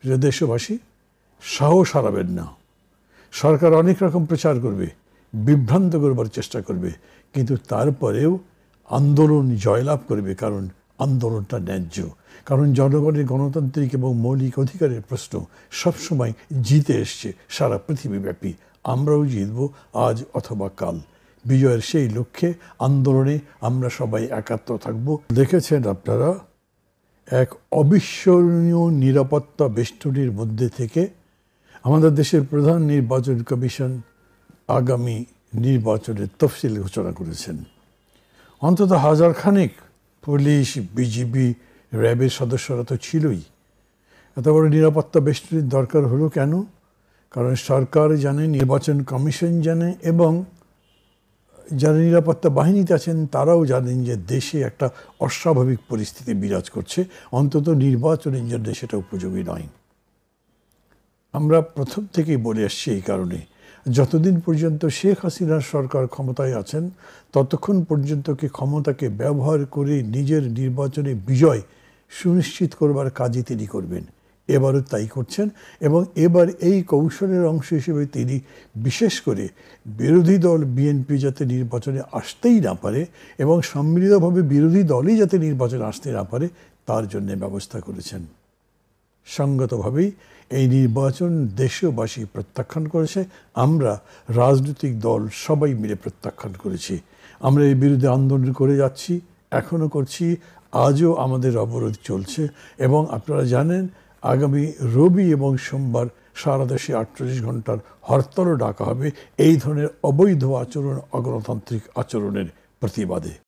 প্রিয় দেশবাসী, সাহস হারাবেন না। সরকার অনেক রকম প্রচার করবে, বিভ্রান্ত করবার চেষ্টা করবে, কিন্তু তারপরেও আন্দোলন জয়লাভ করবে, কারণ আন্দোলনটা ন্যায্য। কারণ জনগণের গণতান্ত্রিক এবং মৌলিক অধিকারের প্রশ্ন সবসময় জিতে এসছে সারা পৃথিবীব্যাপী। আমরাও জিতব আজ অথবা কাল। বিজয়ের সেই লক্ষ্যে আন্দোলনে আমরা সবাই একাত্ম থাকব। দেখেছেন আপনারা, এক অবিস্মরণীয় নিরাপত্তা বেষ্টনীর মধ্যে থেকে আমাদের দেশের প্রধান নির্বাচন কমিশন আগামী নির্বাচনের তফসিল ঘোষণা করেছেন। অন্তত হাজার খানেক পুলিশ, বিজিবি, র্যাবের সদস্যরা তো ছিলই। এত বড় নিরাপত্তা বেষ্টনীর দরকার হলো কেন? কারণ সরকার জানে, নির্বাচন কমিশন জানে, এবং যারা নিরাপত্তা বাহিনীতে আছেন তারাও জানেন যে দেশে একটা অস্বাভাবিক পরিস্থিতি বিরাজ করছে, অন্তত নির্বাচনের জন্য সেটা উপযোগী নয়। আমরা প্রথম থেকেই বলে আসছি এই কারণে, যতদিন পর্যন্ত শেখ হাসিনার সরকার ক্ষমতায় আছেন ততক্ষণ পর্যন্ত কি ক্ষমতাকে ব্যবহার করে নিজের নির্বাচনে বিজয় সুনিশ্চিত করবার কাজই তিনি করবেন। এবারও তাই করছেন, এবং এবার এই কৌশলের অংশ হিসেবে তিনি বিশেষ করে বিরোধী দল বিএনপি যাতে নির্বাচনে আসতেই না পারে এবং সম্মিলিতভাবে বিরোধী দলই যাতে নির্বাচনে আসতে না পারে তার জন্য ব্যবস্থা করেছেন। সঙ্গতভাবেই এই নির্বাচন দেশবাসী প্রত্যাখ্যান করেছে, আমরা রাজনৈতিক দল সবাই মিলে প্রত্যাখ্যান করেছি। আমরা এর বিরুদ্ধে আন্দোলন করে যাচ্ছি, এখনও করছি, আজও আমাদের অবরোধ চলছে। এবং আপনারা জানেন, আগামী রবি এবং সোমবার সারা দেশে 48 ঘন্টার হরতালও ডাকা হবে এই ধরনের অবৈধ আচরণ, অগণতান্ত্রিক আচরণের প্রতিবাদে।